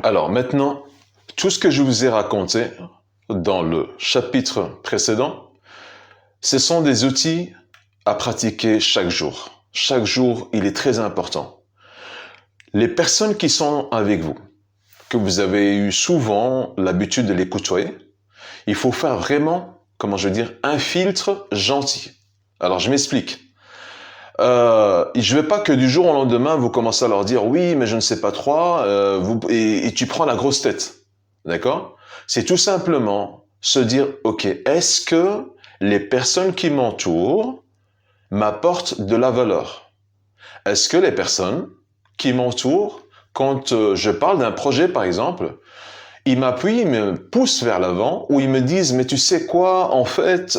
Alors maintenant, tout ce que je vous ai raconté dans le chapitre précédent, ce sont des outils à pratiquer chaque jour. Chaque jour, il est très important. Les personnes qui sont avec vous, que vous avez eu souvent l'habitude de les côtoyer, il faut faire vraiment, comment je veux dire, un filtre gentil. Alors je m'explique. Je veux pas que du jour au lendemain, vous commencez à leur dire oui, mais je ne sais pas trop, et tu prends la grosse tête. D'accord? C'est tout simplement se dire, ok, est-ce que les personnes qui m'entourent m'apportent de la valeur? Est-ce que les personnes qui m'entourent, quand je parle d'un projet par exemple, ils m'appuient, ils me poussent vers l'avant, ou ils me disent, mais tu sais quoi, en fait,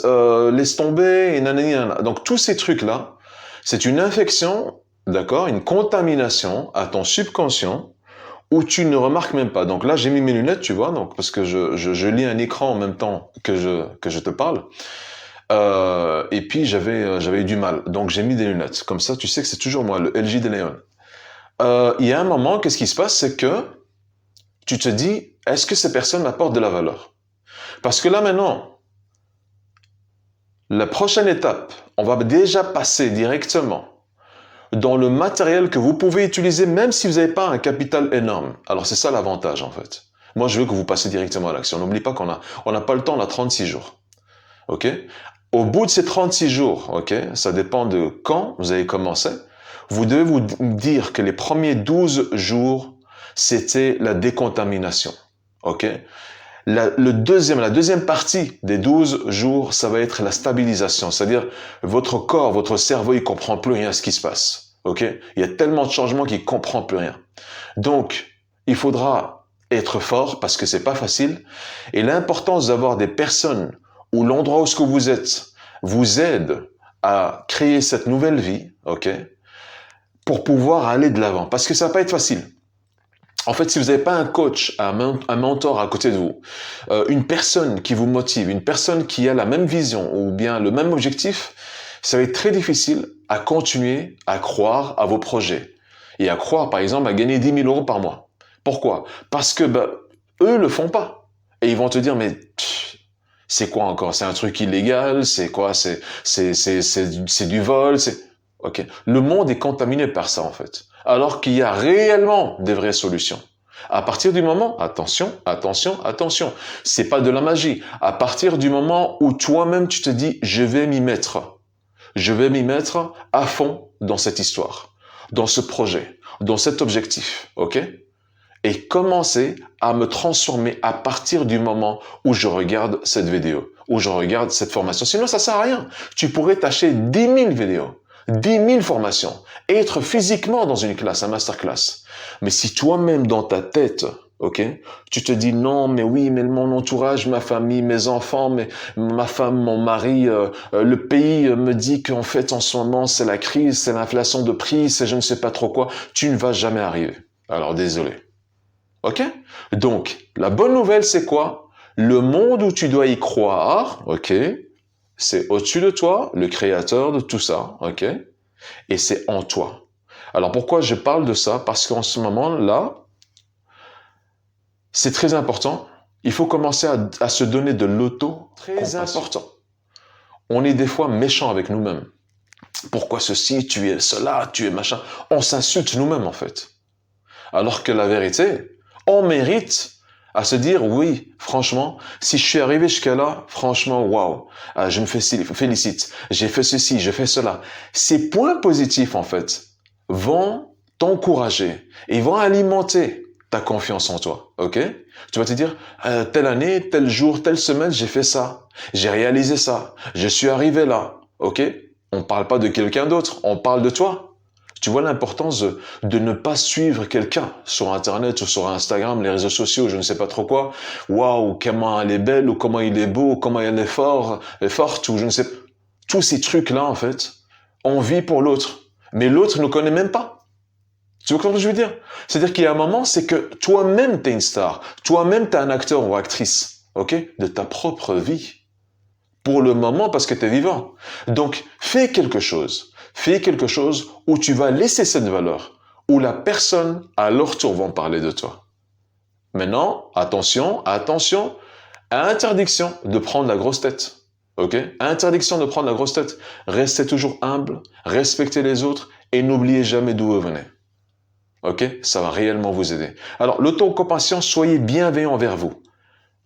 laisse tomber, et nanana. Donc tous ces trucs-là, c'est une infection, d'accord, une contamination à ton subconscient, où tu ne remarques même pas. Donc là, j'ai mis mes lunettes, tu vois, donc parce que je lis un écran en même temps que je te parle. Et puis j'avais eu du mal, donc j'ai mis des lunettes. Comme ça, tu sais que c'est toujours moi, le LG de Léon. Il y a un moment, qu'est-ce qui se passe, c'est que tu te dis, est-ce que ces personnes m'apportent de la valeur? Parce que là maintenant, la prochaine étape, on va déjà passer directement dans le matériel que vous pouvez utiliser même si vous n'avez pas un capital énorme. Alors c'est ça l'avantage en fait. Moi je veux que vous passiez directement à l'action. N'oublie pas on n'a pas le temps, on a 36 jours. Ok? Au bout de ces 36 jours, ok, ça dépend de quand vous avez commencé, vous devez vous dire que les premiers 12 jours, c'était la décontamination. Ok? La deuxième partie des 12 jours, ça va être la stabilisation. C'est-à-dire, votre corps, votre cerveau, il comprend plus rien à ce qui se passe. Ok? Il y a tellement de changements qu'il comprend plus rien. Donc, il faudra être fort parce que c'est pas facile. Et l'importance d'avoir des personnes où l'endroit où ce que vous êtes vous aide à créer cette nouvelle vie, ok? Pour pouvoir aller de l'avant. Parce que ça va pas être facile. En fait, si vous n'avez pas un coach, un mentor à côté de vous, une personne qui vous motive, une personne qui a la même vision ou bien le même objectif, ça va être très difficile à continuer à croire à vos projets. Et à croire, par exemple, à gagner 10 000 euros par mois. Pourquoi? Parce que eux le font pas. Et ils vont te dire, mais c'est quoi encore? C'est un truc illégal? C'est quoi? C'est du vol? Ok. Le monde est contaminé par ça, en fait. Alors qu'il y a réellement des vraies solutions. À partir du moment, attention, c'est pas de la magie. À partir du moment où toi-même tu te dis, je vais m'y mettre à fond dans cette histoire, dans ce projet, dans cet objectif, ok? Et commencer à me transformer à partir du moment où je regarde cette vidéo, où je regarde cette formation. Sinon, ça sert à rien. Tu pourrais t'acheter 10 000 vidéos, 10 000 formations, et être physiquement dans une classe, un masterclass. Mais si toi-même dans ta tête, ok, tu te dis non, mais oui, mais mon entourage, ma famille, mes enfants, ma femme, mon mari, le pays me dit qu'en fait en ce moment c'est la crise, c'est l'inflation de prix, c'est je ne sais pas trop quoi, tu ne vas jamais arriver. Alors désolé. Ok? Donc, la bonne nouvelle, c'est quoi? Le monde où tu dois y croire, ok? C'est au-dessus de toi, le créateur de tout ça, ok? Et c'est en toi. Alors, pourquoi je parle de ça? Parce qu'en ce moment-là, c'est très important. Il faut commencer à se donner de l'auto. Très important. On est des fois méchants avec nous-mêmes. Pourquoi ceci, tu es cela, tu es machin? On s'insulte nous-mêmes, en fait. Alors que la vérité, on mérite à se dire, oui, franchement, si je suis arrivé jusqu'à là, franchement, waouh, je me félicite, j'ai fait ceci, j'ai fait cela. Ces points positifs, en fait, vont t'encourager et vont alimenter ta confiance en toi, ok? Tu vas te dire, telle année, tel jour, telle semaine, j'ai fait ça, j'ai réalisé ça, je suis arrivé là, ok? On ne parle pas de quelqu'un d'autre, on parle de toi. Tu vois l'importance de ne pas suivre quelqu'un sur Internet ou sur Instagram, les réseaux sociaux, je ne sais pas trop quoi. Waouh, comment elle est belle, ou comment il est beau, ou comment elle est forte, ou je ne sais. Tous ces trucs-là, en fait, on vit pour l'autre. Mais l'autre ne nous connaît même pas. Tu vois ce que je veux dire? C'est-à-dire qu'il y a un moment, c'est que toi-même, t'es une star. Toi-même, t'es un acteur ou actrice, ok? De ta propre vie. Pour le moment, parce que t'es vivant. Donc, fais quelque chose. Fais quelque chose où tu vas laisser cette valeur, où la personne, à leur tour, vont parler de toi. Maintenant, attention, attention, interdiction de prendre la grosse tête. Ok? Interdiction de prendre la grosse tête. Restez toujours humble, respectez les autres et n'oubliez jamais d'où vous venez. Ok? Ça va réellement vous aider. Alors, l'autocompassion, soyez bienveillant envers vous,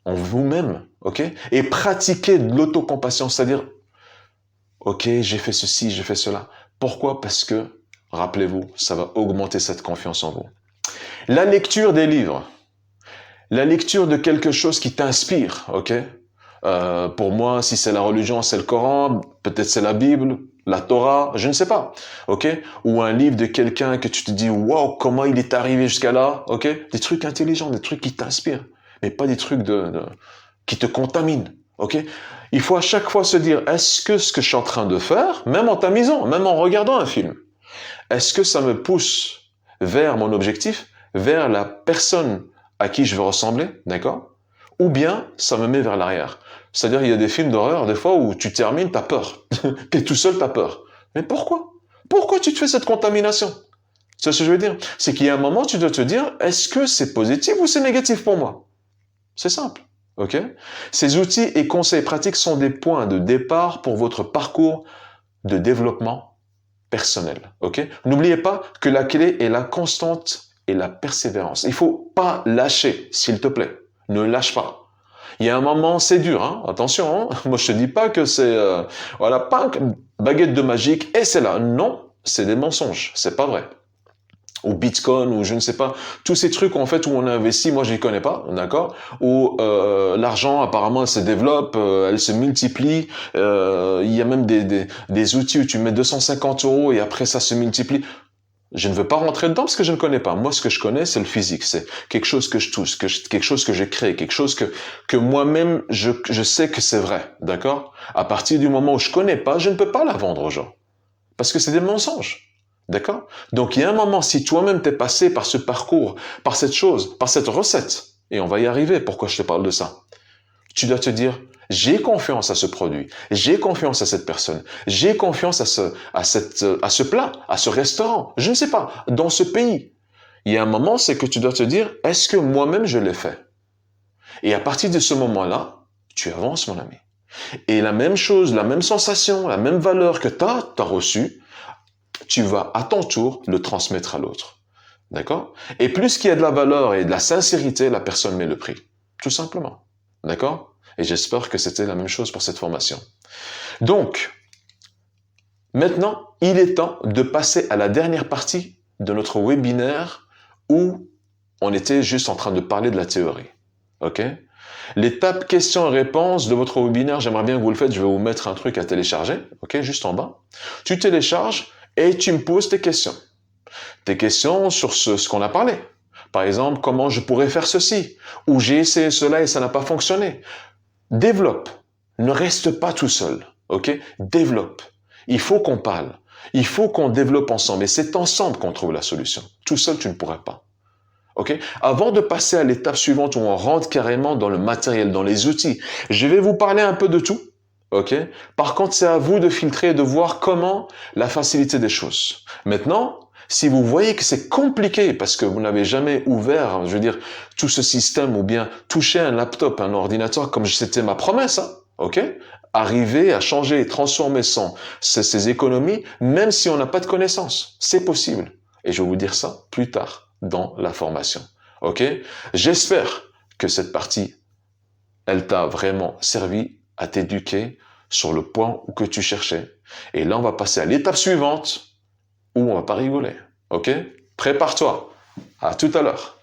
en vous-même. Ok? Et pratiquez de l'autocompassion, c'est-à-dire, ok, j'ai fait ceci, j'ai fait cela. Pourquoi? Parce que, rappelez-vous, ça va augmenter cette confiance en vous. La lecture des livres. La lecture de quelque chose qui t'inspire, ok? Pour moi, si c'est la religion, c'est le Coran, peut-être c'est la Bible, la Torah, je ne sais pas, ok? Ou un livre de quelqu'un que tu te dis, waouh, comment il est arrivé jusqu'à là, ok? Des trucs intelligents, des trucs qui t'inspirent, mais pas des trucs qui te contaminent, ok? Il faut à chaque fois se dire, est-ce que ce que je suis en train de faire, même en t'amusant, même en regardant un film, est-ce que ça me pousse vers mon objectif, vers la personne à qui je veux ressembler, d'accord? Ou bien ça me met vers l'arrière. C'est-à-dire, il y a des films d'horreur, des fois, où tu termines, t'as peur. T'es tout seul, t'as peur. Mais pourquoi? Pourquoi tu te fais cette contamination? C'est ce que je veux dire. C'est qu'il y a un moment, tu dois te dire, est-ce que c'est positif ou c'est négatif pour moi? C'est simple. Ok? Ces outils et conseils pratiques sont des points de départ pour votre parcours de développement personnel. Ok? N'oubliez pas que la clé est la constante et la persévérance. Il faut pas lâcher, s'il te plaît. Ne lâche pas. Il y a un moment, c'est dur, hein? Attention, hein? Moi je te dis pas que c'est, voilà, pas une baguette de magique et c'est là. Non, c'est des mensonges, c'est pas vrai. Ou Bitcoin, ou je ne sais pas, tous ces trucs en fait où on investit, moi je les connais pas, d'accord? Où l'argent apparemment elle se développe, elle se multiplie. Il y a même des outils où tu mets 250 € et après ça se multiplie. Je ne veux pas rentrer dedans parce que je ne connais pas. Moi, ce que je connais, c'est le physique. C'est quelque chose que je touche, quelque chose que j'ai créé, quelque chose que moi-même, je sais que c'est vrai. D'accord? À partir du moment où je connais pas, je ne peux pas la vendre aux gens. Parce que c'est des mensonges. D'accord? Donc, il y a un moment, si toi-même t'es passé par ce parcours, par cette chose, par cette recette, et on va y arriver, pourquoi je te parle de ça? Tu dois te dire, j'ai confiance à ce produit, j'ai confiance à cette personne, j'ai confiance à ce plat, à ce restaurant, je ne sais pas, dans ce pays. Il y a un moment, c'est que tu dois te dire, est-ce que moi-même je l'ai fait? Et à partir de ce moment-là, tu avances, mon ami. Et la même chose, la même sensation, la même valeur que tu as reçue, tu vas à ton tour le transmettre à l'autre. D'accord? Et plus qu'il y a de la valeur et de la sincérité, la personne met le prix. Tout simplement. D'accord? Et j'espère que c'était la même chose pour cette formation. Donc, maintenant, il est temps de passer à la dernière partie de notre webinaire où on était juste en train de parler de la théorie. OK? L'étape questions et réponses de votre webinaire, j'aimerais bien que vous le faites. Je vais vous mettre un truc à télécharger. OK? Juste en bas. Tu télécharges et tu me poses tes questions. Tes questions sur ce qu'on a parlé. Par exemple, comment je pourrais faire ceci? Ou j'ai essayé cela et ça n'a pas fonctionné. Développe. Ne reste pas tout seul. Ok? Développe. Il faut qu'on parle. Il faut qu'on développe ensemble. Et c'est ensemble qu'on trouve la solution. Tout seul, tu ne pourrais pas. Ok? Avant de passer à l'étape suivante où on rentre carrément dans le matériel, dans les outils, je vais vous parler un peu de tout. Ok? Par contre, c'est à vous de filtrer et de voir comment la facilité des choses. Maintenant, si vous voyez que c'est compliqué parce que vous n'avez jamais ouvert, je veux dire, tout ce système ou bien touché un laptop, un ordinateur, comme c'était ma promesse, hein, ok? Arriver à changer et transformer ces économies, même si on n'a pas de connaissances. C'est possible. Et je vais vous dire ça plus tard dans la formation. Ok? J'espère que cette partie, elle t'a vraiment servi à t'éduquer sur le point que tu cherchais. Et là, on va passer à l'étape suivante où on va pas rigoler. Ok? Prépare-toi. À tout à l'heure.